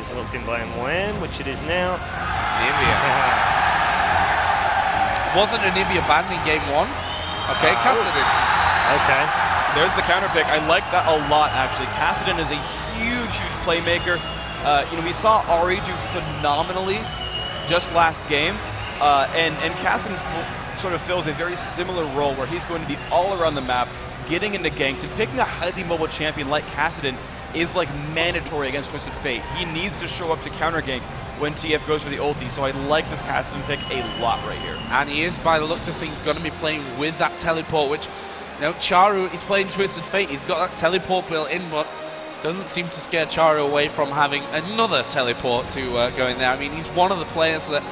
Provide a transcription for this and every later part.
It's locked in by MYM, which it is now. Nivea. Wasn't a Nivea banned in game 1? Okay, Cassidy. Okay. So there's the counter pick. I like that a lot, actually. Cassidy is a huge, huge playmaker. We saw Ari do phenomenally just last game, and Cassidy sort of fills a very similar role where he's going to be all around the map, getting into ganks, and picking a highly mobile champion like Cassidy is like mandatory against Twisted Fate. He needs to show up to counter gank when TF goes for the ulti, so I like this Cassidy pick a lot right here. And he is, by the looks of things, going to be playing with that teleport, which, Charu is playing Twisted Fate. He's got that teleport built in, but doesn't seem to scare Charu away from having another teleport to go in there. I mean, he's one of the players that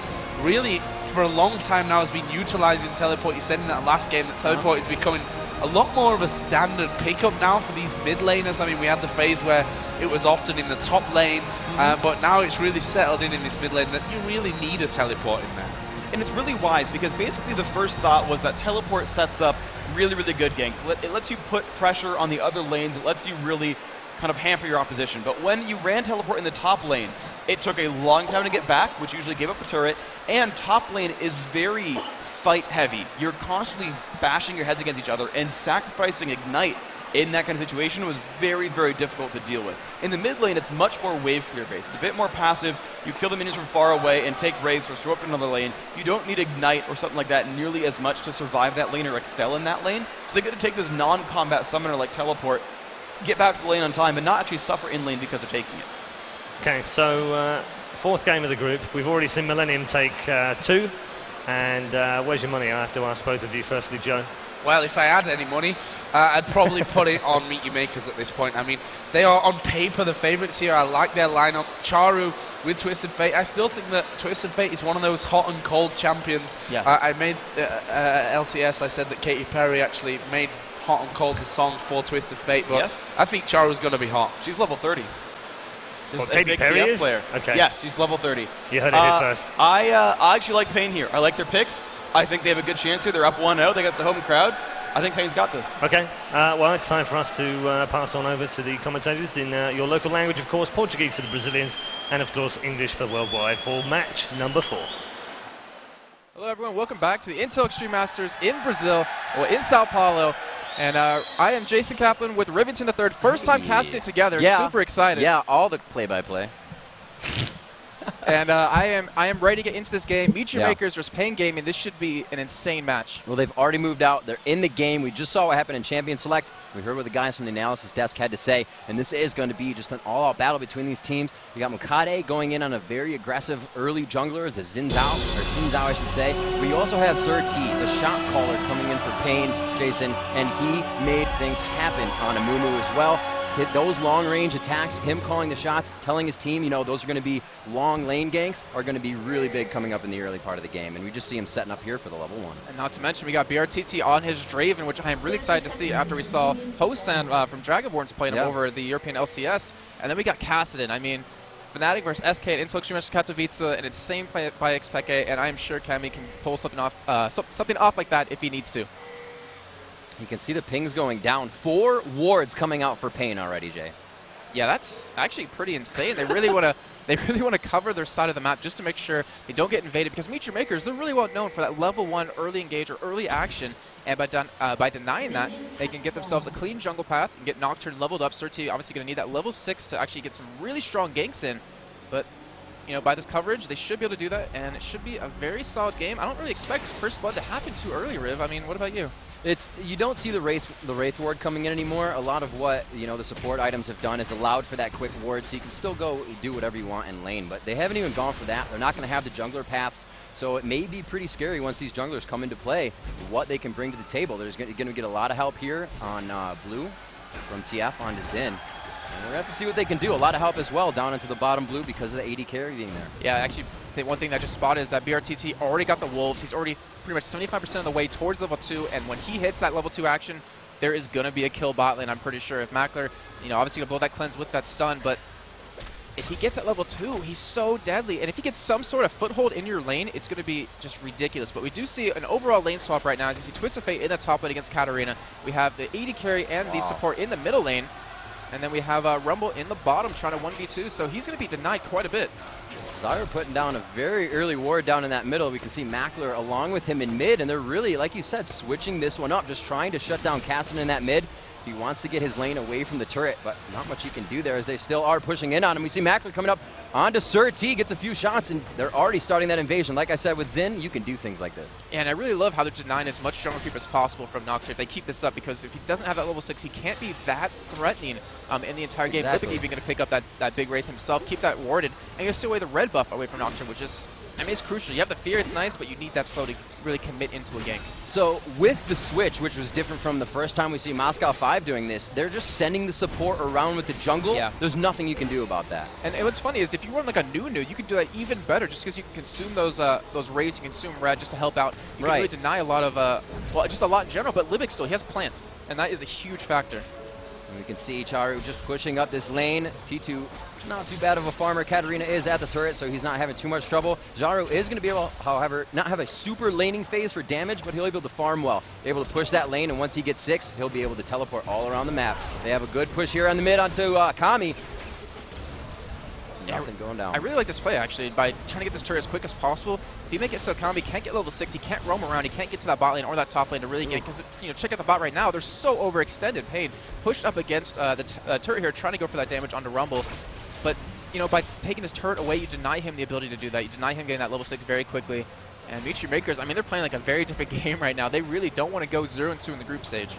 really, for a long time now, has been utilizing teleport. You said in that last game that teleport is becoming a lot more of a standard pickup now for these mid laners. I mean, we had the phase where it was often in the top lane, but now it's really settled in this mid lane that you really need a teleport in there. And it's really wise because basically the first thought was that teleport sets up really, really good ganks. It lets you put pressure on the other lanes. It lets you really kind of hamper your opposition. But when you ran teleport in the top lane, it took a long time to get back, which usually gave up a turret, and top lane is very fight heavy. You're constantly bashing your heads against each other, and sacrificing Ignite in that kind of situation was very, very difficult to deal with. In the mid lane, it's much more wave clear based. It's a bit more passive. You kill the minions from far away and take wraiths or throw up to another lane. You don't need Ignite or something like that nearly as much to survive that lane or excel in that lane. So they get to take this non-combat summoner like teleport, get back to the lane on time, and not actually suffer in lane because of taking it. Okay, so fourth game of the group. We've already seen Millennium take 2. And where's your money? I have to ask both of you. Firstly, Joe. Well, if I had any money, I'd probably put it on Meet Your Makers at this point. I mean, they are on paper the favourites here. I like their lineup. Charu with Twisted Fate. I still think that Twisted Fate is one of those hot and cold champions. Yeah. I made LCS. I said that Katy Perry actually made Hot and Cold the song for Twisted Fate. But yes. I think Charu's going to be hot. She's level 30. Well, Katy Perry is? Player. Okay. Yes, she's level 30. You heard it here first. I actually like Pain here. I like their picks. I think they have a good chance here. They're up 1-0. They got the home crowd. I think Pain's got this. Okay. Well, it's time for us to pass on over to the commentators in your local language, of course, Portuguese for the Brazilians, and, of course, English for worldwide for match number 4. Hello, everyone. Welcome back to the Intel Extreme Masters in Brazil, or in Sao Paulo. And I am Jason Kaplan with Rivington III. First time casting it together. Yeah. Super excited. Yeah, all the play-by-play. And I am ready to get into this game. Meet Your Makers versus Pain Gaming. This should be an insane match. Well, they've already moved out. They're in the game. We just saw what happened in Champion Select. We heard what the guys from the analysis desk had to say. And this is going to be just an all-out battle between these teams. You got Mukade going in on a very aggressive early jungler, the Xin Zhao I should say. But you also have Sir T, the shot caller, coming in for Pain, Jason. And he made things happen on Amumu as well. Hit those long-range attacks, him calling the shots, telling his team, those are going to be long lane ganks, are going to be really big coming up in the early part of the game. And we just see him setting up here for the level 1. And not to mention, we got BRTT on his Draven, which I am really excited to see after we saw Hosan from Dragonborn's playing him over the European LCS. And then we got Cassidy. I mean, Fnatic versus SK at Intel Extreme Katowice, an insane play by XPK, and I'm sure Cammy can pull something off like that if he needs to. You can see the pings going down. 4 wards coming out for Pain already, Jay. Yeah, that's actually pretty insane. They really want to cover their side of the map just to make sure they don't get invaded, because Meet Your Makers, they're really well known for that level 1 early engage or early action, and by denying that, they can get themselves a clean jungle path and get Nocturne leveled up. Surti obviously going to need that level 6 to actually get some really strong ganks in, but by this coverage, they should be able to do that, and it should be a very solid game. I don't really expect First Blood to happen too early, Riv. I mean, what about you? You don't see the Wraith ward coming in anymore. A lot of what the support items have done is allowed for that quick ward, so you can still go do whatever you want in lane. But they haven't even gone for that. They're not going to have the jungler paths, so it may be pretty scary once these junglers come into play. What they can bring to the table. There's going to get a lot of help here on blue from TF onto Xin. And we're going to have to see what they can do. A lot of help as well down into the bottom blue because of the AD carry being there. Yeah, actually, one thing that I just spotted is that BRTT already got the Wolves. He's already pretty much 75% of the way towards level 2, and when he hits that level 2 action, there is going to be a kill bot lane, I'm pretty sure. If Mackler, obviously going to blow that cleanse with that stun, but if he gets at level 2, he's so deadly. And if he gets some sort of foothold in your lane, it's going to be just ridiculous. But we do see an overall lane swap right now. As you see Twisted Fate in the top lane against Katarina. We have the AD carry and the support in the middle lane. And then we have Rumble in the bottom trying to 1v2, so he's going to be denied quite a bit. Zyro putting down a very early ward down in that middle. We can see Mackler along with him in mid, and they're really, like you said, switching this one up, just trying to shut down Casson in that mid. He wants to get his lane away from the turret, but not much he can do there as they still are pushing in on him. We see Mackler coming up onto Sir T, gets a few shots, and they're already starting that invasion. Like I said, with Xin, you can do things like this. And I really love how they're denying as much jungle creep as possible from Nocturne if they keep this up, because if he doesn't have that level 6, he can't be that threatening in the entire game. Exactly. Lipic even going to pick up that big Wraith himself, keep that warded, and you're still away the red buff away from Nocturne, which is, I mean, it's crucial. You have the fear, it's nice, but you need that slow to really commit into a gank. So with the switch, which was different from the first time we see Moscow 5 doing this, they're just sending the support around with the jungle. Yeah. There's nothing you can do about that. And what's funny is if you run like a Nunu, you can do that even better just because you can consume those rays, you can consume red just to help out. You can really deny a lot of, well, just a lot in general, but Libic still, he has plants, and that is a huge factor. And we can see Charu just pushing up this lane. T2, not too bad of a farmer. Katarina is at the turret, so he's not having too much trouble. Jaru is going to be able, however, not have a super laning phase for damage, but he'll be able to farm well. Able to push that lane, and once he gets 6, he'll be able to teleport all around the map. They have a good push here on the mid onto Kami. Nothing going down. I really like this play, actually, by trying to get this turret as quick as possible. If you make it so Kami can't get level 6, he can't roam around, he can't get to that bot lane or that top lane to really get it, because, you know, check out the bot right now, they're so overextended. Pain pushed up against the turret here, trying to go for that damage onto Rumble, but, you know, by taking this turret away, you deny him the ability to do that. You deny him getting that level 6 very quickly. And Michi Makers, I mean, they're playing like a very different game right now. They really don't want to go 0-2 in the group stage.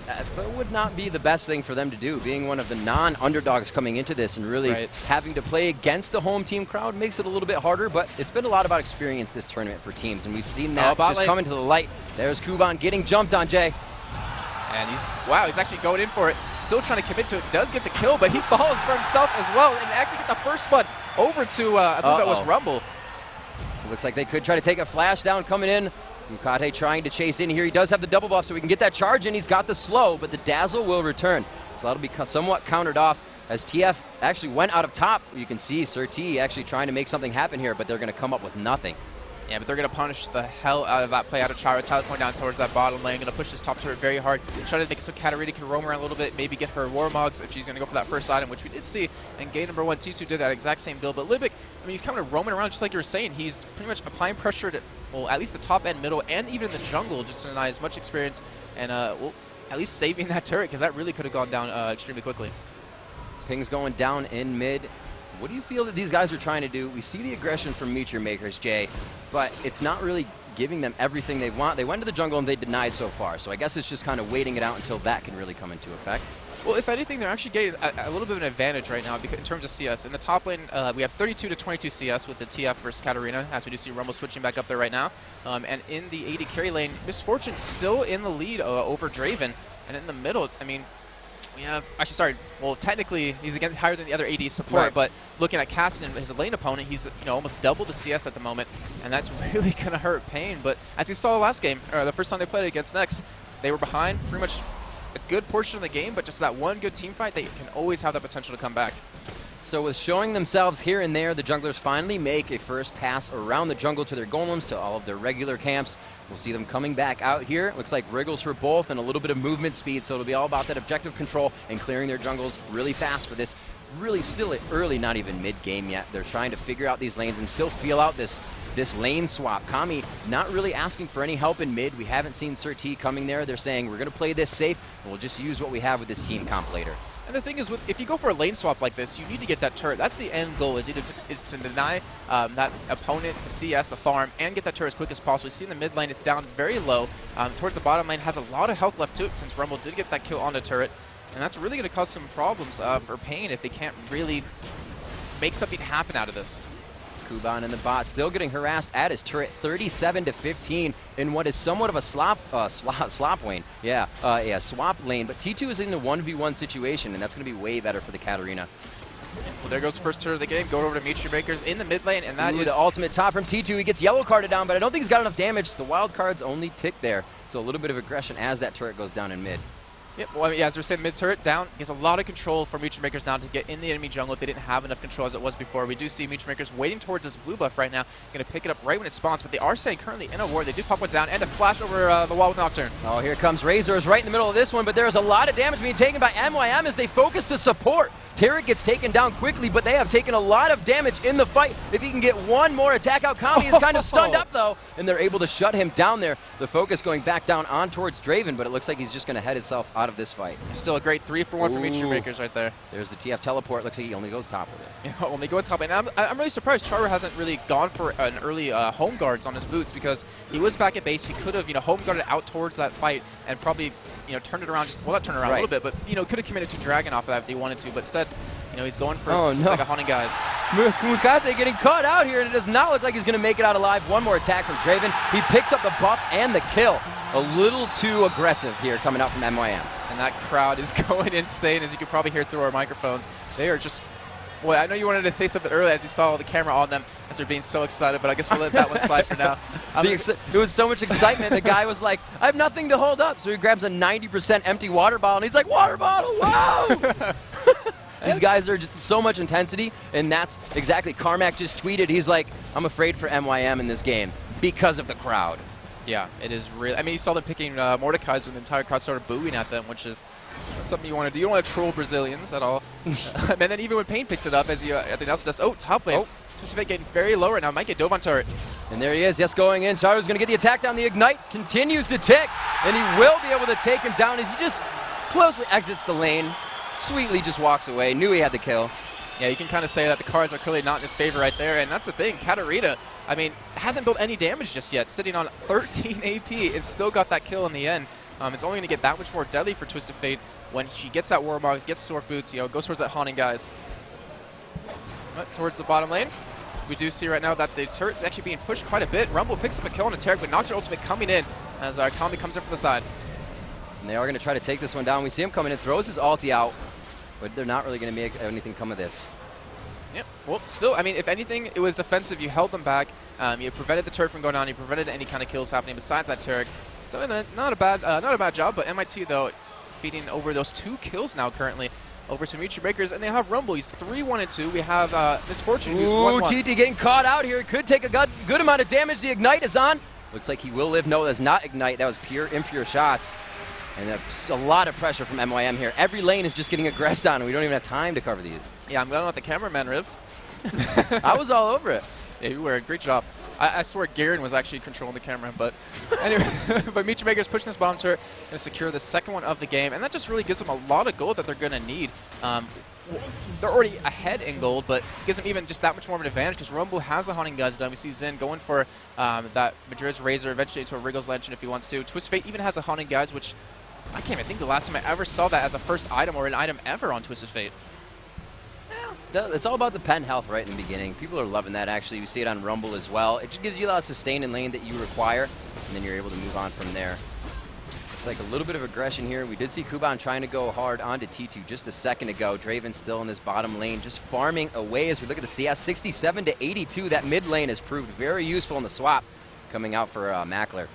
That would not be the best thing for them to do. Being one of the non-underdogs coming into this and really having to play against the home team crowd makes it a little bit harder, but it's been a lot about experience this tournament for teams, and we've seen that just coming to the light. There's Kuban getting jumped on, Jay. And he's actually going in for it. Still trying to commit to it. Does get the kill, but he falls for himself as well, and actually get the first spot over to, I believe that was Rumble. It looks like they could try to take a flash down coming in. Mukate trying to chase in here. He does have the double buff, so we can get that charge in. He's got the slow, but the dazzle will return. So that'll be somewhat countered off as TF actually went out of top. You can see Sir T actually trying to make something happen here, but they're going to come up with nothing. Yeah, but they're going to punish the hell out of that play out of Chara. Tyler's going down towards that bottom lane, going to push this top turret very hard, try to make it so Katarina can roam around a little bit, maybe get her Warmogs if she's going to go for that first item, which we did see. And game number 1, T2 did that exact same build, but Libic, I mean, he's kind of roaming around just like you were saying. He's pretty much applying pressure to, well, at least the top end, middle, and even the jungle, just to deny as much experience and, well, at least saving that turret, because that really could have gone down extremely quickly. Ping's going down in mid. What do you feel that these guys are trying to do? We see the aggression from Meteor Makers, Jay, but it's not really giving them everything they want. They went to the jungle and they denied so far, so I guess it's just kind of waiting it out until that can really come into effect. Well, if anything, they're actually getting a little bit of an advantage right now because in terms of CS. In the top lane, we have 32 to 22 CS with the TF versus Katarina, as we do see Rumble switching back up there right now. And in the AD carry lane, Misfortune's still in the lead over Draven. And in the middle, I mean, we have, actually, sorry, well, technically, he's again higher than the other AD support, but looking at Caston, his lane opponent, he's, you know, almost double the CS at the moment, and that's really going to hurt Pain. But as you saw last game, or the first time they played against Nex, they were behind pretty much a good portion of the game, but just that one good team fight, they can always have that potential to come back. So with showing themselves here and there, the junglers finally make a first pass around the jungle to their golems, to all of their regular camps. We'll see them coming back out here. Looks like wriggles for both and a little bit of movement speed, so it'll be all about that objective control and clearing their jungles really fast for this really still early, not even mid-game yet. They're trying to figure out these lanes and still feel out this lane swap. Kami not really asking for any help in mid. We haven't seen Sir T coming there. They're saying we're going to play this safe and we'll just use what we have with this team comp later. And the thing is, if you go for a lane swap like this, you need to get that turret. That's the end goal, is either to deny that opponent the CS, the farm, and get that turret as quick as possible. You see in the mid lane, it's down very low. Towards the bottom lane, has a lot of health left to it since Rumble did get that kill on the turret. And that's really going to cause some problems for Pain if they can't really make something happen out of this. Kuban in the bot still getting harassed at his turret, 37 to 15 in what is somewhat of a swap lane. Yeah, swap lane. But T2 is in a 1v1 situation, and that's going to be way better for the Katarina. Well, there goes the first turret of the game, going over to Meteor Makers in the mid lane, and that is the ultimate top from T2. He gets yellow carded down, but I don't think he's got enough damage. The wild cards only tick there, so a little bit of aggression as that turret goes down in mid. Yep, well, I mean, yeah, as we're saying, mid-turret down gives a lot of control for Mutual Makers now to get in the enemy jungle if they didn't have enough control as it was before. We do see Mutual Makers waiting towards this blue buff right now, going to pick it up right when it spawns, but they are staying currently in a ward. They do pop one down and a flash over the wall with Nocturne. Oh, here comes Razors right in the middle of this one, but there's a lot of damage being taken by MYM as they focus the support. Tarek gets taken down quickly, but they have taken a lot of damage in the fight. If he can get one more attack out, Kami is kind of stunned up, though, and they're able to shut him down there. The focus going back down on towards Draven, but it looks like he's just going to head himself out of this fight. Still a great 3-for-1 for Mutual Makers right there. There's the TF teleport. Looks like he only goes top of it. Yeah, only go top. And I'm really surprised Charu hasn't really gone for an early home guards on his boots, because he was back at base. He could have, home guarded out towards that fight and probably, turned it around. Well, not turn it around a little bit, but, could have committed to Dragon off of that if he wanted to. But instead, he's going for like a hunting guys. Mukate getting caught out here, and it does not look like he's going to make it out alive. One more attack from Draven. He picks up the buff and the kill. A little too aggressive here coming out from MYM. And that crowd is going insane, as you can probably hear through our microphones. They are just... Well, I know you wanted to say something earlier as you saw the camera on them as they're being so excited, but I guess we'll let that one slide for now. There was so much excitement, the guy was like, I have nothing to hold up. So he grabs a 90% empty water bottle, and he's like, water bottle, whoa! These guys are just so much intensity, and that's exactly, Carmack just tweeted, he's like, I'm afraid for MYM in this game because of the crowd. Yeah, it is really. I mean, you saw them picking Mordekaiser, and the entire crowd started booing at them, which is something you want to do. You don't want to troll Brazilians at all. And then even when Payne picked it up, as everything else does. Oh, top lane. Twisted getting very low right now. Might get dove on turret. And there he is, yes, going in. Charu's going to get the attack down. The Ignite continues to tick, and he will be able to take him down as he just closely exits the lane. Sweetly just walks away. Knew he had the kill. Yeah, you can kind of say that the cards are clearly not in his favor right there, and that's the thing. Katarina, I mean, hasn't built any damage just yet, sitting on 13 AP and still got that kill in the end. It's only going to get that much more deadly for Twisted Fate when she gets that Warmogs, gets Sork Boots, goes towards that Haunting guys. Towards the bottom lane. We do see right now that the turret's actually being pushed quite a bit. Rumble picks up a kill on a Tarek, but Nocturne ultimate coming in as Kami comes in from the side. And they are going to try to take this one down. We see him coming in, throws his ulti out, but they're not really going to make anything come of this. Yep. Well, still, I mean, if anything, it was defensive. You held them back. You prevented the turret from going on. You prevented any kind of kills happening besides that Tarek. So not a bad job. But MIT though, feeding over those 2 kills now currently over to Mutual Makers, and they have Rumble. He's 3-1-2. We have Misfortune, who's 1-1. TT getting caught out here. Could take a good amount of damage. The Ignite is on. Looks like he will live. No, that's not Ignite. That was pure impure shots. And that's a lot of pressure from MYM here. Every lane is just getting aggressed on, and we don't even have time to cover these. Yeah, I'm going to let the cameraman riv. I was all over it. Yeah, you were. Great job. I swear Garen was actually controlling the camera, but anyway. But Mutual Makers pushing this bottom turret to secure the second one of the game, and that just really gives them a lot of gold that they're going to need. They're already ahead in gold, but gives them even just that much more of an advantage because Rumble has the Hunting Guys done. We see Zen going for that Madrid's Razor, eventually to a Wriggle's Lantern if he wants to. Twist Fate even has a Hunting Guys, which I can't even think the last time I ever saw that as a first item or an item ever on Twisted Fate. It's all about the pen health right in the beginning. People are loving that, actually. We see it on Rumble as well. It just gives you a lot of sustain in lane that you require, and then you're able to move on from there. Looks like a little bit of aggression here. We did see Kuban trying to go hard onto T2 just a second ago. Draven still in this bottom lane, just farming away as we look at the CS. 67 to 82. That mid lane has proved very useful in the swap coming out for Mackler.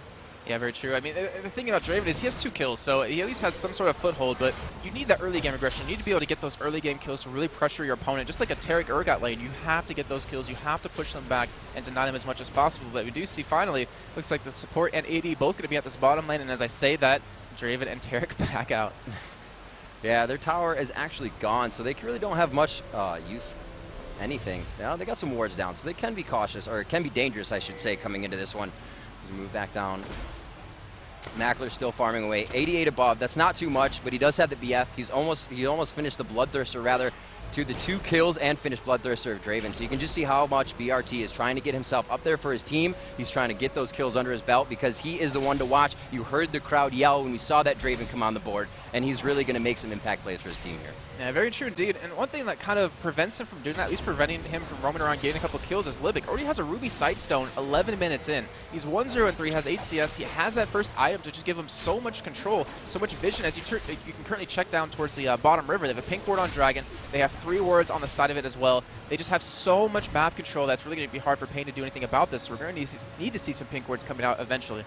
Yeah, very true. I mean, the thing about Draven is he has 2 kills, so he at least has some sort of foothold, but you need that early game aggression. You need to be able to get those early game kills to really pressure your opponent. Just like a Tarek Urgot lane, you have to get those kills. You have to push them back and deny them as much as possible. But we do see finally, looks like the support and AD both going to be at this bottom lane, and as I say that, Draven and Tarek back out. Yeah, their tower is actually gone, so they really don't have much use anything. Now, they got some wards down, so they can be cautious, or it can be dangerous, I should say, coming into this one. As we move back down. Mackler still farming away. 88 above. That's not too much, but he does have the BF. He almost finished the Bloodthirster, rather, to the 2 kills and finished Bloodthirster of Draven. So you can just see how much BRT is trying to get himself up there for his team. He's trying to get those kills under his belt because he is the one to watch. You heard the crowd yell when we saw that Draven come on the board, and he's really going to make some impact plays for his team here. Yeah, very true indeed. And one thing that kind of prevents him from doing that, at least preventing him from roaming around getting a couple kills, is Libic. Already has a Ruby Sightstone 11 minutes in. He's 1-0-3, has 8 CS. He has that first item to just give him so much control, so much vision. As you can currently check down towards the bottom river. They have a pink ward on Dragon. They have 3 wards on the side of it as well. They just have so much map control that's really going to be hard for Payne to do anything about this. So we're going to need to see some pink wards coming out eventually.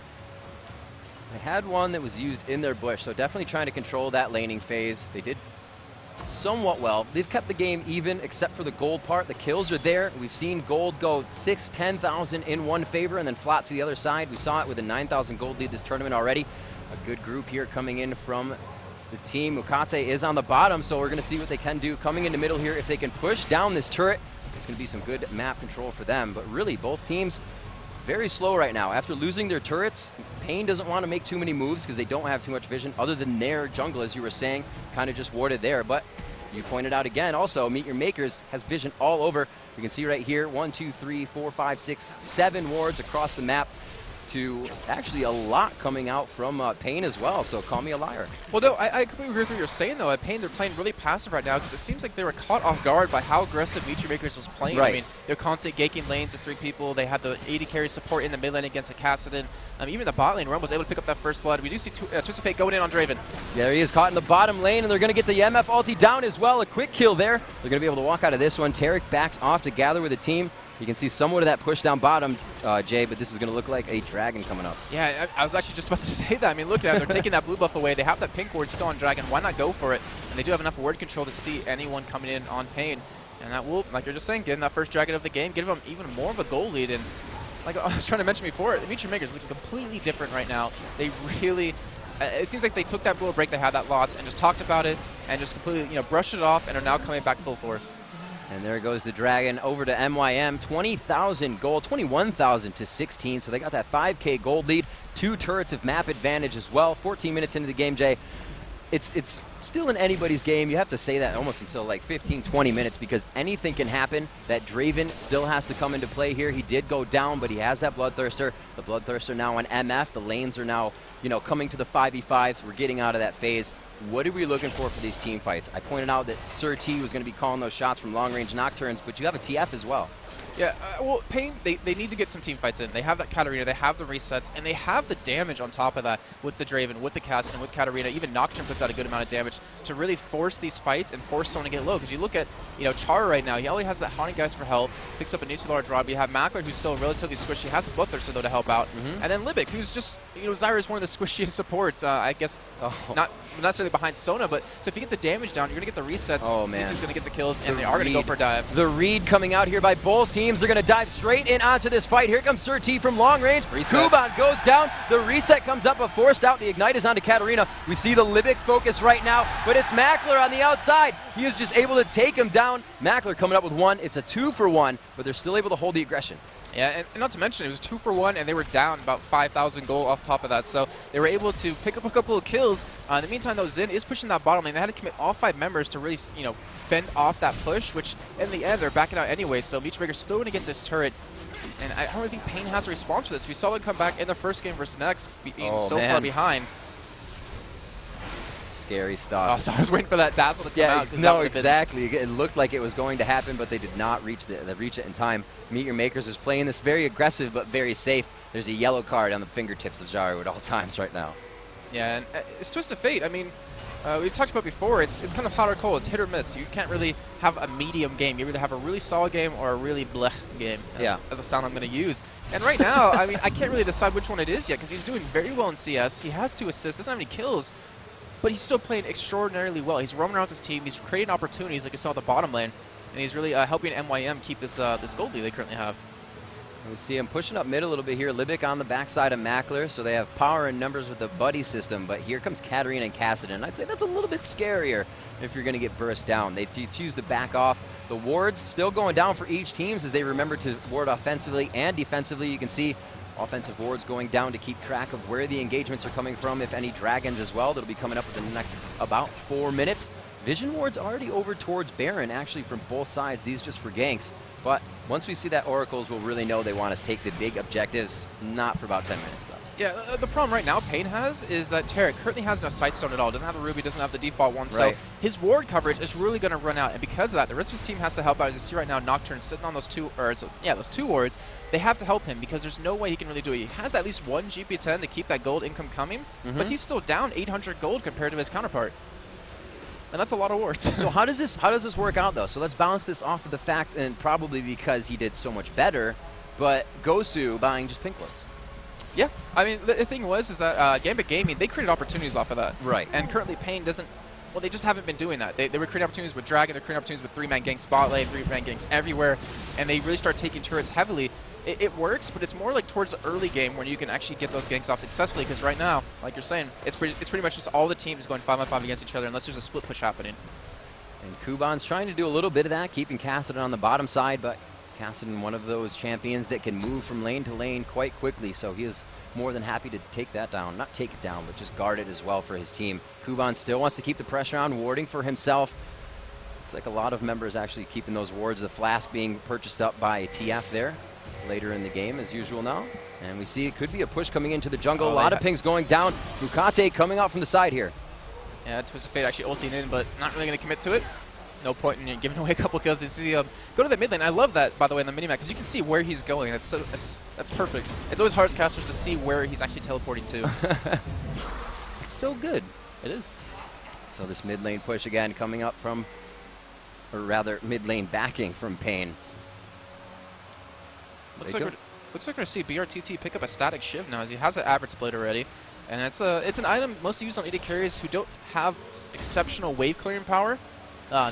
They had one that was used in their bush, so definitely trying to control that laning phase. They did somewhat well. They've kept the game even except for the gold part. The kills are there. We've seen gold go 6,000, 10,000 in one favor and then flop to the other side. We saw it with a 9,000 gold lead this tournament already. A good group here coming in from the team. Mukate is on the bottom, so we're going to see what they can do coming into middle here. If they can push down this turret, it's going to be some good map control for them. But really, both teams very slow right now. After losing their turrets, Pain doesn't want to make too many moves because they don't have too much vision other than their jungle, as you were saying, kind of just warded there. But you pointed out again also, Meet Your Makers has vision all over. You can see right here, 1, 2, 3, 4, 5, 6, 7 wards across the map. To actually a lot coming out from Pain as well, so call me a liar. Well, no, I completely agree with what you're saying, though. At Pain, they're playing really passive right now because it seems like they were caught off guard by how aggressive Meet Your Makers was playing. Right. I mean, they're constantly gaking lanes with 3 people. They had the AD carry support in the mid lane against a Kassadin. Even the bot lane, Rum was able to pick up that first blood. We do see Twist of Fate going in on Draven. There he is, caught in the bottom lane, and they're going to get the MF ulti down as well. A quick kill there. They're going to be able to walk out of this one. Tarek backs off to gather with the team. You can see somewhat of that push down bottom, Jay, but this is going to look like a Dragon coming up. Yeah, I was actually just about to say that. I mean, look at it. They're taking that blue buff away. They have that pink ward still on Dragon. Why not go for it? And they do have enough ward control to see anyone coming in on Pain. And that will, like you're just saying, get in that first Dragon of the game, give them even more of a goal lead. And like I was trying to mention before, the Meet Your Makers looking completely different right now. They really, it seems like they took that blue break they had that loss and just talked about it and just completely, brushed it off and are now coming back full force. And there goes the Dragon over to MYM. 20,000 gold, 21,000 to 16. So they got that 5K gold lead. 2 turrets of map advantage as well. 14 minutes into the game, Jay. It's still in anybody's game. You have to say that almost until like 15, 20 minutes because anything can happen. That Draven still has to come into play here. He did go down, but he has that Bloodthirster. The Bloodthirster now on MF. The lanes are now, coming to the 5v5s. We're getting out of that phase. What are we looking for these team fights? I pointed out that Sir T was going to be calling those shots from long-range Nocturnes, but you have a TF as well. Yeah, well, Pain, they need to get some team fights in. They have that Katarina, they have the resets, and they have the damage on top of that with the Draven, with the Kassadin, with Katarina. Even Nocturne puts out a good amount of damage to really force these fights and force someone to get low. Because you look at, Chara right now, he only has that Haunting Geist for health, picks up a Nuclear Draw. You have Makler, who's still relatively squishy, has a Bloodthirster, though, to help out. And then Libic, who's just, Zyra is one of the squishiest supports, I guess, not necessarily behind Sona, but so if you get the damage down, you're going to get the resets. Oh, man. Mitsu's going to get the kills, and they are going to go for a dive. The read coming out here by both teams. They're going to dive straight in onto this fight. Here comes Sir T from long range. Reset. Kuban goes down. The reset comes up, but forced out. The Ignite is onto Katarina. We see the Libic focus right now, but it's Makler on the outside. He is just able to take him down. Makler coming up with 1. It's a 2-for-1, but they're still able to hold the aggression. Yeah, and not to mention, it was 2 for 1, and they were down about 5,000 gold off top of that. So they were able to pick up a couple of kills. In the meantime, though, Xin is pushing that bottom lane. They had to commit all 5 members to really, fend off that push, which in the end, they're backing out anyway. So Meet Your Maker's still going to get this turret. And I don't really think Pain has a response for this. We saw them come back in the first game versus Next, being far behind. Scary stuff. Oh, so I was waiting for that dazzle to come out. No, exactly. It looked like it was going to happen, but they did not reach it in time. Meet Your Makers is playing this very aggressive but very safe. There's a yellow card on the fingertips of Jaru at all times right now. Yeah, and it's Twist of Fate. I mean, we've talked about before, it's kind of hot or cold. It's hit or miss. You can't really have a medium game. You either have a really solid game or a really blech game, as a sound I'm going to use. And right now, I mean, I can't really decide which one it is yet because he's doing very well in CS. He has 2 assists, doesn't have any kills, but he's still playing extraordinarily well. He's roaming around with his team. He's creating opportunities like you saw at the bottom lane, and he's really helping MYM keep this gold lead they currently have. We see him pushing up mid a little bit here. Libic on the backside of Makler, so they have power and numbers with the buddy system, but here comes Katarina and Kassadin. I'd say that's a little bit scarier if you're going to get burst down. They choose to back off. The wards still going down for each team as they remember to ward offensively and defensively. You can see offensive wards going down to keep track of where the engagements are coming from, if any dragons as well. That'll be coming up within the next about 4 minutes. Vision ward's already over towards Baron, actually, from both sides. These just for ganks. But once we see that Oracles, we'll really know they want us to take the big objectives, not for about 10 minutes, though. Yeah, the problem right now Pain has is that Tarek currently has no Sightstone at all. Doesn't have the Ruby, doesn't have the default one. Right. So his ward coverage is really going to run out. And because of that, the rest of his team has to help out. As you see right now, Nocturne sitting on those 2 wards. They have to help him because there's no way he can really do it. He has at least 1 GP10 to keep that gold income coming, but he's still down 800 gold compared to his counterpart. And that's a lot of wards. So how does this work out, though? So let's balance this off of the fact, and probably because he did so much better, but Gosu buying just pink wards. Yeah, I mean, the thing is that Gambit Gaming, they created opportunities off of that. Right. And currently Pain doesn't, well, they just haven't been doing that. They were creating opportunities with Dragon, they're creating opportunities with 3-man gang spotlight, 3-man gangs everywhere, and they really start taking turrets heavily. It works, but it's more like towards the early game when you can actually get those ganks off successfully, because right now, like you're saying, it's pretty much just all the teams going 5-on-5 against each other unless there's a split push happening. And Kuban's trying to do a little bit of that, keeping Cassidy on the bottom side, but Cassidy, one of those champions that can move from lane to lane quite quickly, so he is more than happy to take that down. Not take it down, but just guard it as well for his team. Kuban still wants to keep the pressure on, warding for himself. Looks like a lot of members actually keeping those wards. The Flask being purchased up by TF there later in the game as usual now. And we see it could be a push coming into the jungle. A lot of pings going down. Mukate coming out from the side here. Yeah, Twisted Fate actually ulting in, but not really going to commit to it. No point in giving away a couple kills. You see, go to the mid lane. I love that, by the way, in the minimap, because you can see where he's going. That's perfect. It's always hard as casters to see where he's actually teleporting to. It's so good. It is. So this mid lane push again coming up from, or rather mid lane backing from Pain. Looks like we're going to see BRTT pick up a static Shiv now, as he has an Average Blade already. And it's an item mostly used on AD carriers who don't have exceptional wave clearing power.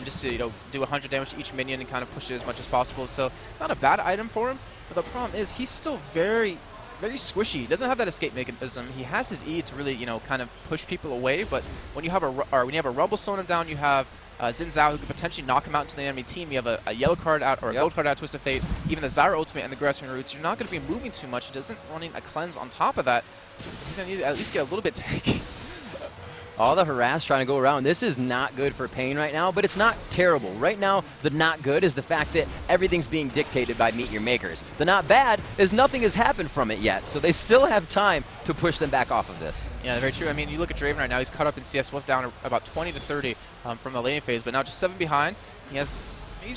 Just to do 100 damage to each minion and kind of push it as much as possible. So not a bad item for him. But the problem is he's still very, very squishy. He doesn't have that escape mechanism. He has his E to really kind of push people away. But when you have a Rumble slowing him down, you have Xin Zhao who could potentially knock him out into the enemy team. You have a yellow card out or a gold card out, Twisted Fate. Even the Zyra ultimate and the Grasping Roots. You're not going to be moving too much. He doesn't running a cleanse on top of that. So he's going to need to at least get a little bit tanky. All the harass trying to go around. This is not good for Pain right now, but it's not terrible. Right now, the not good is the fact that everything's being dictated by Meet Your Makers. The not bad is nothing has happened from it yet, so they still have time to push them back off of this. Yeah, very true. I mean, you look at Draven right now, he's caught up in CS, was down about 20 to 30 from the laning phase, but now just 7 behind. He's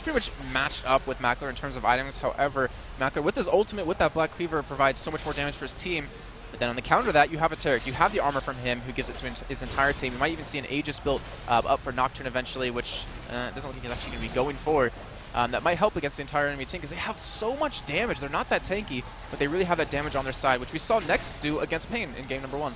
pretty much matched up with Mackler in terms of items. However, Mackler, with his ultimate, with that Black Cleaver, provides so much more damage for his team. But then on the counter to that, you have a Taric. You have the armor from him who gives it to his entire team. You might even see an Aegis built up for Nocturne eventually, which doesn't look like he's actually going to be going for. That might help against the entire enemy team because they have so much damage. They're not that tanky, but they really have that damage on their side, which we saw Next do against Pain in game number 1.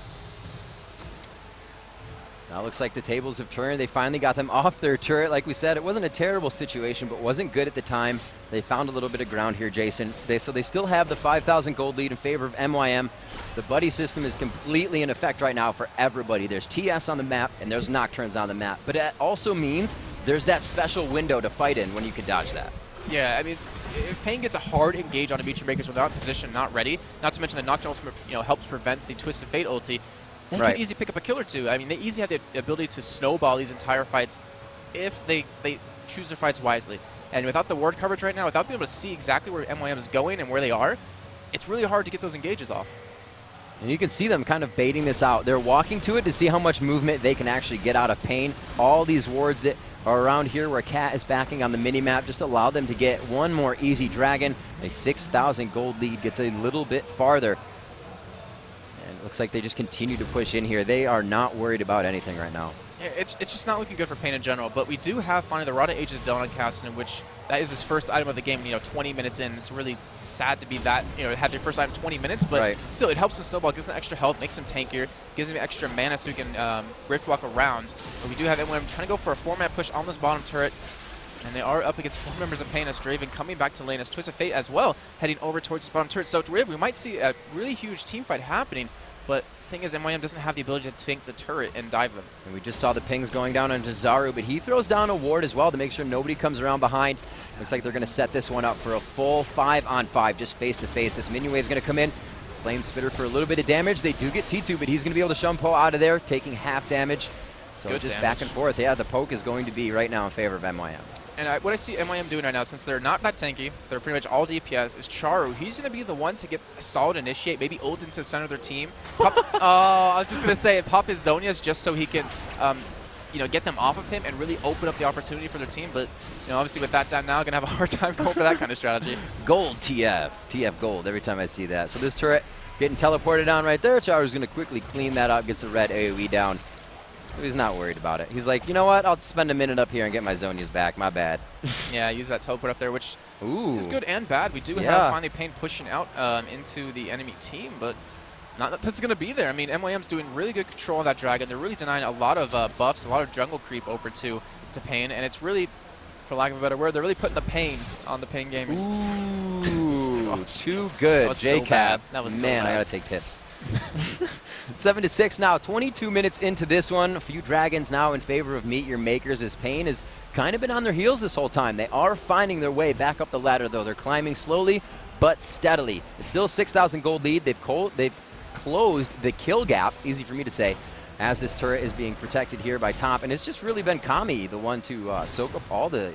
Now it looks like the tables have turned. They finally got them off their turret. Like we said, it wasn't a terrible situation, but wasn't good at the time. They found a little bit of ground here, Jason. So they still have the 5,000 gold lead in favor of MYM. The buddy system is completely in effect right now for everybody. There's TS on the map, and there's Nocturnes on the map. But it also means there's that special window to fight in when you can dodge that. Yeah, I mean, if Pain gets a hard engage on a Meet Your Makers without position, not ready, not to mention the Nocturne ultimate helps prevent the Twisted Fate ulti, they can easily pick up a kill or two. I mean, they easily have the ability to snowball these entire fights if they choose their fights wisely. And without the ward coverage right now, without being able to see exactly where MYM is going and where they are, it's really hard to get those engages off. And you can see them kind of baiting this out. They're walking to it to see how much movement they can actually get out of Pain. All these wards that are around here where Cat is backing on the mini-map just allow them to get one more easy dragon. A 6,000 gold lead gets a little bit farther. Looks like they just continue to push in here. They are not worried about anything right now. Yeah, it's just not looking good for Pain in general, but we do have finally the Rod of Ages done on Cassidy, which that is his first item of the game, 20 minutes in. It's really sad to be that, had their first item 20 minutes, but still, it helps him snowball, gives him extra health, makes him tankier, gives him extra mana so he can rift walk around. But we do have MYM trying to go for a 4-man push on this bottom turret. And they are up against 4 members of Pain as Draven coming back to lane as Twisted Fate as well, heading over towards the bottom turret. So we might see a really huge team fight happening, but the thing is MYM doesn't have the ability to tank the turret and dive them. And we just saw the pings going down onto Zaru, but he throws down a ward as well to make sure nobody comes around behind. Looks like they're going to set this one up for a full 5-on-5, just face-to-face. This minion wave is going to come in. Flame Spitter for a little bit of damage. They do get T2, but he's going to be able to Shumpo out of there, taking half damage. So good just damage. Back and forth. Yeah, the poke is going to be right now in favor of MYM. And what I see MYM doing right now, since they're not that tanky, they're pretty much all DPS, is Charu. He's going to be the one to get a solid initiate, maybe ult into the center of their team. I was just going to say, pop his Zonias just so he can, get them off of him and really open up the opportunity for their team. But, obviously with that down now, going to have a hard time going for that kind of strategy. Gold TF. TF gold every time I see that. So this turret getting teleported down right there. Charu's going to quickly clean that up, gets the red AoE down. He's not worried about it. He's like, you know what? I'll spend a minute up here and get my Zonias back. My bad. Yeah, use that teleport up there, which is good and bad. We do have finally Pain pushing out into the enemy team, but not that that's going to be there. I mean, MYM's doing really good control of that dragon. They're really denying a lot of buffs, a lot of jungle creep over to Pain, and it's really, for lack of a better word, they're really putting the pain on the Pain Gaming. Ooh, too good, JCab. That was so Man, bad. I gotta take tips. 7-6 now, 22 minutes into this one. A few dragons now in favor of Meet Your Makers, as Pain has kind of been on their heels this whole time. They are finding their way back up the ladder, though. They're climbing slowly but steadily. It's still a 6,000 gold lead. They've closed the kill gap, easy for me to say, as this turret is being protected here by top. And it's just really been Kami, the one to soak up all the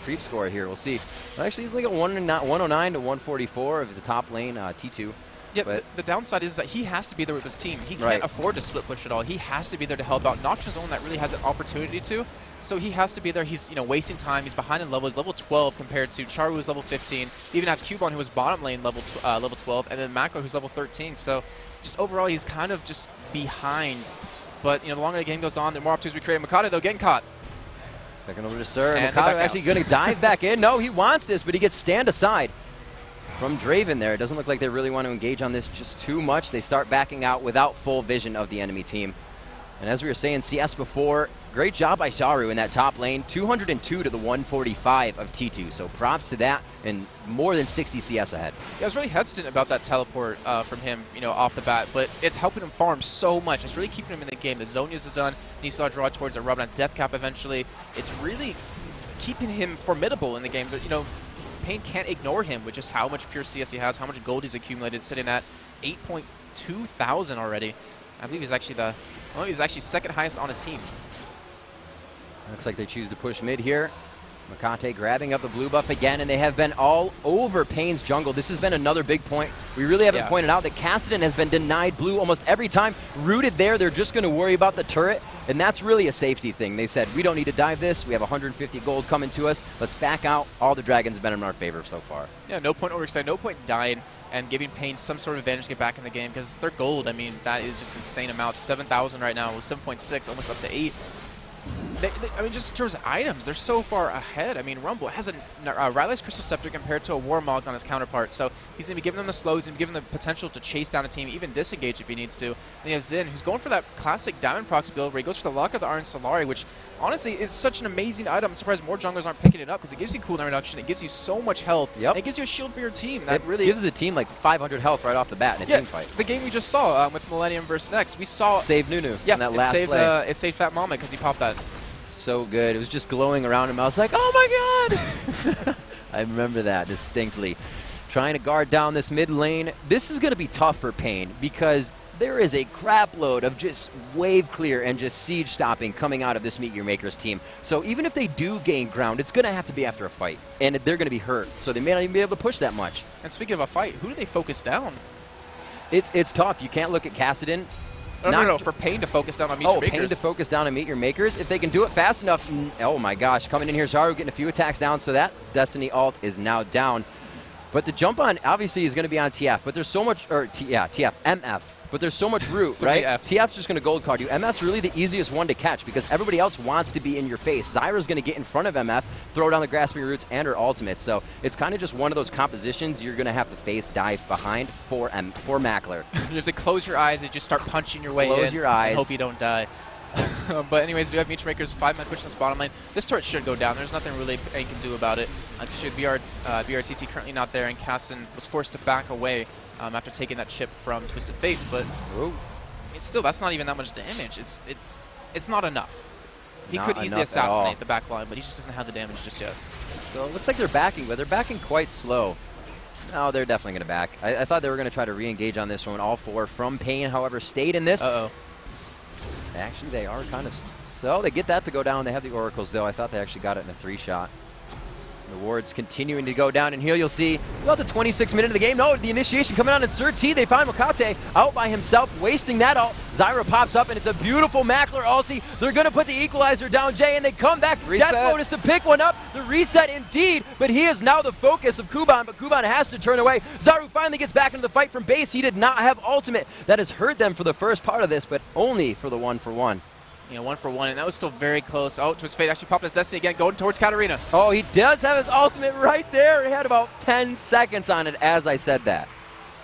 creep score here. We'll see. Actually, he's like at 109 to 144 of the top lane, T2. Yeah, but the downside is that he has to be there with his team. He can't afford to split push at all. He has to be there to help out. Nocturne's the one that really has an opportunity to. So he has to be there. He's wasting time. He's behind in level. He's level 12 compared to Charu, who's level 15. You even have Cubon, who was bottom lane level 12, and then Makler, who's level 13. So just overall, he's kind of just behind. But the longer the game goes on, the more opportunities we create. Mikado, though, getting caught. Checking over to Sir. And Mikado actually going to dive back in. No, he wants this, but he gets stand aside from Draven there. It doesn't look like they really want to engage on this just too much. They start backing out without full vision of the enemy team. And as we were saying, CS before, great job by Charu in that top lane. 202 to the 145 of T2. So props to that, and more than 60 CS ahead. Yeah, I was really hesitant about that teleport from him, off the bat, but it's helping him farm so much. It's really keeping him in the game. The Zhonya's is done. Needs to draw towards a Robin Death Cap eventually. It's really keeping him formidable in the game. But, Pain can't ignore him with just how much pure CS he has, how much gold he's accumulated, sitting at 8.2 thousand already. I believe he's actually second highest on his team. Looks like they choose to push mid here. Makate grabbing up the blue buff again, and they have been all over Pain's jungle. This has been another big point. We really haven't pointed out that Kassadin has been denied blue almost every time. Rooted there, they're just going to worry about the turret, and that's really a safety thing. They said, we don't need to dive this. We have 150 gold coming to us. Let's back out. All the dragons have been in our favor so far. Yeah, no point overextend, no point dying and giving Pain some sort of advantage to get back in the game, because their gold, I mean, that is just insane amount. 7,000 right now, with 7.6, almost up to 8. I mean, just in terms of items, they're so far ahead. I mean, Rumble has a Riley's Crystal Scepter compared to a Warmog's on his counterpart. So he's going to be giving them the slows and giving them the potential to chase down a team, even disengage if he needs to. And he has Xin, who's going for that classic Diamond Prox build where he goes for the Lock of the Iron Solari, which honestly is such an amazing item. I'm surprised more junglers aren't picking it up, because it gives you cooldown reduction, it gives you so much health, and it gives you a shield for your team. That really gives the team like 500 health right off the bat in a team fight. The game we just saw with Millennium versus Next, we saw... Save Nunu in that last play. It saved Fat Mama because he popped that. So good. It was just glowing around him. I was like, oh my god! I remember that distinctly. Trying to guard down this mid lane. This is going to be tough for Pain, because there is a crap load of just wave clear and just siege stopping coming out of this Meet Your Makers team. So even if they do gain ground, it's going to have to be after a fight, and they're going to be hurt. So they may not even be able to push that much. And speaking of a fight, who do they focus down? It's tough. You can't look at Kassadin. No, for Pain to focus down on Meet Your Makers. Pain to focus down on Meet Your Makers. If they can do it fast enough, oh my gosh, coming in here, Charu getting a few attacks down, so that Destiny ult is now down. But the jump on, obviously, is going to be on TF, but there's so much, TF, MF. But there's so much root, so right? TF's just going to gold card you. MF's really the easiest one to catch, because everybody else wants to be in your face. Zyra's going to get in front of MF, throw down the grasping roots and her ultimate. So it's kind of just one of those compositions you're going to have to face dive behind for Makler. You have to close your eyes and just start punching your way in. Close your eyes. And hope you don't die. But anyways, we do have Meet Your Makers, 5-man push in this bottom lane. This turret should go down. There's nothing really Pain can do about it. BRTT currently not there, and Kassadin was forced to back away after taking that chip from Twisted Fate. But still, that's not even that much damage. It's not enough. He could easily assassinate the back line, but he just doesn't have the damage just yet. So it looks like they're backing, but they're backing quite slow. No, they're definitely going to back. I thought they were going to try to re-engage on this one. All four from Pain, however, stayed in this. Actually, they are kind of... So they get that to go down. They have the Oracles, though. I thought they actually got it in a 3-shot. The wards continuing to go down, and here you'll see about the 26th minute of the game. No, the initiation coming on in Sir T. They find Makate out by himself, wasting that ult. Zyra pops up, and it's a beautiful Makler ulti. They're going to put the equalizer down, Jay, and they come back. Reset. Death Lotus to pick one up. The reset indeed, but he is now the focus of Kuban, but Kuban has to turn away. Zaru finally gets back into the fight from base. He did not have ultimate. That has hurt them for the first part of this, but only for the 1-for-1. Yeah, 1-for-1, and that was still very close. Oh, Twisted Fate actually popped his Destiny again, going towards Katarina. Oh, he does have his ultimate right there. He had about 10 seconds on it as I said that.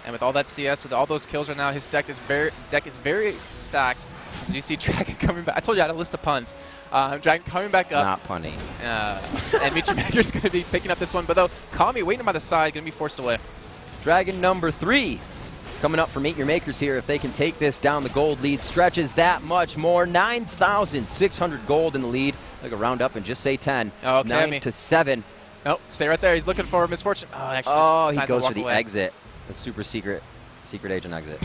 And with all that CS, with all those kills right now, his deck is very stacked. So you see Dragon coming back. I told you I had a list of puns. Dragon coming back up. Not punny. And Michi Maker's going to be picking up this one. But though, Kami waiting by the side, going to be forced away. Dragon number 3 coming up for Meet Your Makers here. If they can take this down, the gold lead stretches that much more. 9,600 gold in the lead. Like a round up and just say 10. Oh, 9 to 7. Nope, stay right there. He's looking for Misfortune. Oh, actually he goes for the away. exit. The super secret agent exit.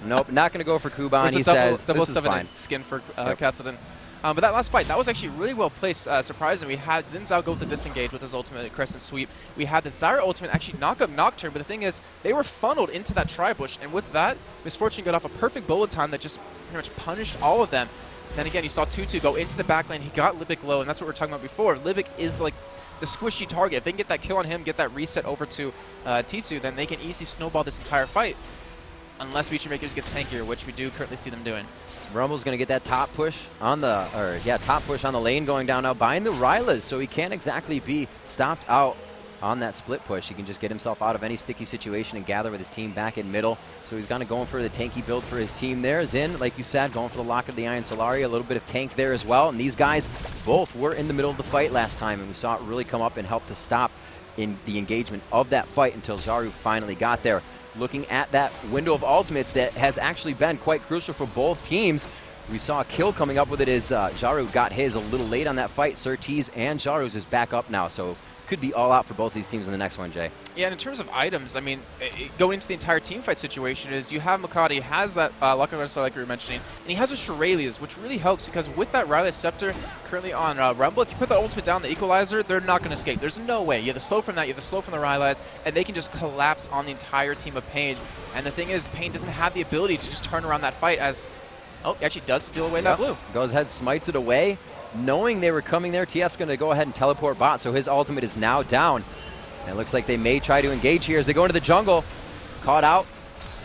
Nope, not going to go for Kuban. He double says, this is fine. skin for Kassadin. But that last fight, that was actually really well placed. Surprisingly, we had Xin Zhao go with the disengage with his ultimate crescent sweep. We had the Zyra ultimate actually knock up Nocturne, but the thing is, they were funneled into that tri-bush, and with that, Misfortune got off a perfect bullet time that just pretty much punished all of them. Then again, you saw Tutu go into the back lane. He got Libic low, and that's what we were talking about before. Libic is like the squishy target. If they can get that kill on him, get that reset over to T2, then they can easily snowball this entire fight. Unless Michi Makers gets tankier, which we do currently see them doing. Rumble's going to get that top push on the, top push on the lane going down now, buying the Rylas, so he can't exactly be stopped out on that split push. He can just get himself out of any sticky situation and gather with his team back in middle. So he's kind of going for the tanky build for his team there. Xin, like you said, going for the lock of the Iron Solari, a little bit of tank there as well. And these guys both were in the middle of the fight last time, and we saw it really come up and help to stop in the engagement of that fight until Zaru finally got there. Looking at that window of ultimates that has actually been quite crucial for both teams. We saw a kill coming up with it as Jaru got his a little late on that fight. Surtees and Jaru's is back up now, so could be all out for both these teams in the next one, Jay. Yeah, and in terms of items, I mean, going into the entire team fight situation is you have Makati has that Lucky Wrestler like you were mentioning, and he has a Shuralias, which really helps because with that Riley Scepter currently on Rumble, if you put that ultimate down the Equalizer, they're not going to escape. There's no way. You have the slow from that, you have the slow from the Riley's, and they can just collapse on the entire team of Pain. And the thing is, Pain doesn't have the ability to just turn around that fight as, oh, he actually does steal away that blue. Goes ahead, smites it away. Knowing they were coming there, TF's going to go ahead and teleport bot, so his ultimate is now down. And it looks like they may try to engage here as they go into the jungle. Caught out.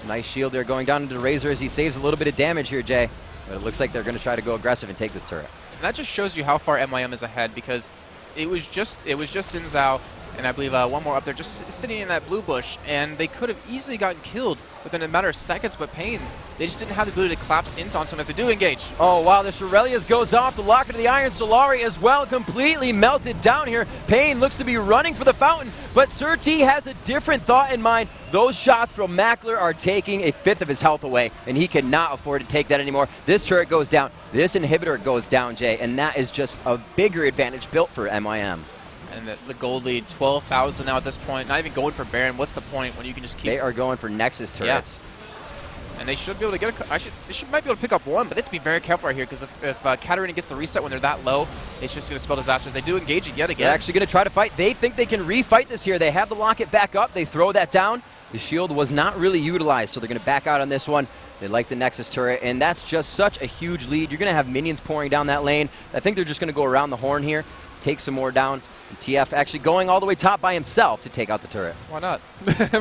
Nice shield there going down into the Razor as he saves a little bit of damage here, Jay. But it looks like they're going to try to go aggressive and take this turret. And that just shows you how far MYM is ahead because it was just Xin Zhao and I believe one more up there just sitting in that blue bush, and they could have easily gotten killed within a matter of seconds, but Pain, they just didn't have the ability to collapse into onto him as they do engage. Oh, wow, the Shuralias goes off, the locket of the Iron Solari as well, completely melted down here. Pain looks to be running for the fountain, but Surtee has a different thought in mind. Those shots from Mackler are taking a fifth of his health away, and he cannot afford to take that anymore. This turret goes down, this inhibitor goes down, Jay, and that is just a bigger advantage built for MYM. And the gold lead, 12,000 now at this point. Not even going for Baron. What's the point when you can just keep... They are going for Nexus turrets. Yeah. And they should be able to get a... They might be able to pick up one, but they have to be very careful right here because if Katarina gets the reset when they're that low, it's just going to spell disasters. They do engage it yet again. They're actually going to try to fight. They think they can refight this here. They have the locket back up. They throw that down. The shield was not really utilized, so they're going to back out on this one. They like the Nexus turret, and that's just such a huge lead. You're going to have minions pouring down that lane. I think they're just going to go around the horn here, take some more down. And TF actually going all the way top by himself to take out the turret. Why not?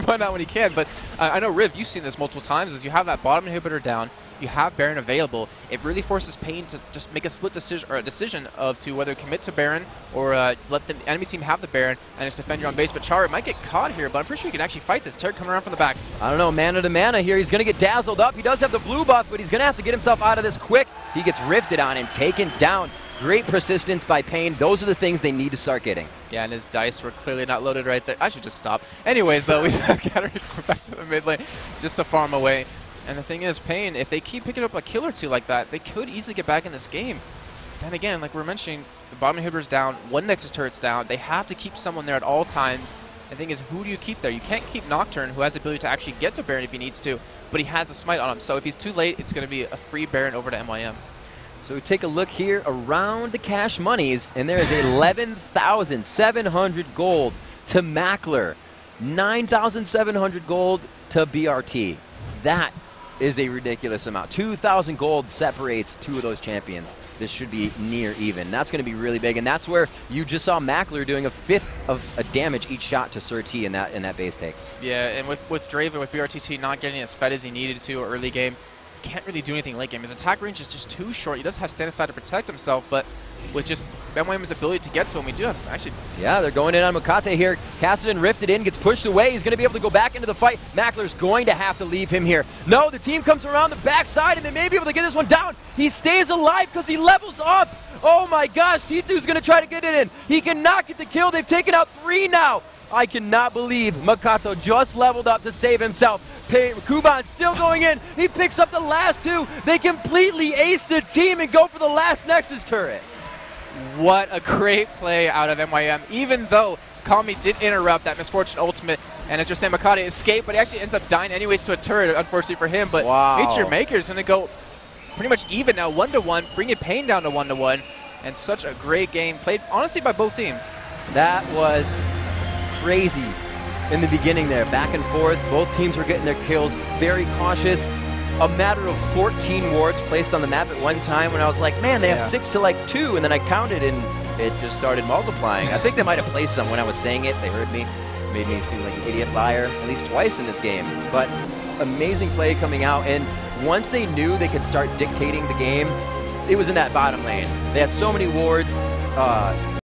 Why not when he can? But I know, Riv, you've seen this multiple times, is you have that bottom inhibitor down, you have Baron available. It really forces Pain to just make a split decision, or a decision of to whether commit to Baron or let the enemy team have the Baron and just defend your own base. But Chara might get caught here, but I'm pretty sure he can actually fight this. Turret coming around from the back. I don't know, mana to mana here. He's going to get dazzled up. He does have the blue buff, but he's going to have to get himself out of this quick. He gets rifted on and taken down. Great persistence by Pain. Those are the things they need to start getting. Yeah, and his dice were clearly not loaded right there. I should just stop. Anyways, though, we have Katarina back to the mid lane just to farm away. And the thing is, Pain, if they keep picking up a kill or two like that, they could easily get back in this game. Then again, like we were mentioning, the bottom inhibitor's down, one Nexus turret's down. They have to keep someone there at all times. The thing is, who do you keep there? You can't keep Nocturne, who has the ability to actually get to Baron if he needs to, but he has a smite on him. So if he's too late, it's going to be a free Baron over to MYM. So we take a look here around the cash monies, and there is 11,700 gold to Mackler, 9,700 gold to BRT. That is a ridiculous amount. 2,000 gold separates two of those champions. This should be near even. That's going to be really big, and that's where you just saw Mackler doing a fifth of a damage each shot to Surtee in that base take. Yeah, and with Draven, with BRTT not getting as fed as he needed to early game, can't really do anything late game. His attack range is just too short. He does have stand aside to protect himself, but with just MYM's ability to get to him, we do have actually. Yeah, they're going in on Makate here. Cassidy rifted in, gets pushed away. He's going to be able to go back into the fight. Mackler's going to have to leave him here. No, the team comes around the backside, and they may be able to get this one down. He stays alive because he levels up. Oh my gosh, T2's going to try to get it in. He cannot get the kill. They've taken out 3 now. I cannot believe Makato just leveled up to save himself. Kuban still going in. He picks up the last 2. They completely ace the team and go for the last Nexus turret. What a great play out of MYM, even though Kami did interrupt that Misfortune ultimate, and as you're saying, Makate escaped, but he actually ends up dying anyways to a turret, unfortunately for him. But Nature Maker's going to go pretty much even now, 1-1, bringing Pain down to 1-1, and such a great game played, honestly, by both teams. That was crazy in the beginning there, back and forth. Both teams were getting their kills, very cautious. A matter of 14 wards placed on the map at one time when I was like, man, they have 6 to like 2, and then I counted and it just started multiplying. I think they might have placed some when I was saying it. They heard me, made me seem like an idiot liar at least twice in this game. But amazing play coming out, and once they knew they could start dictating the game, it was in that bottom lane. They had so many wards.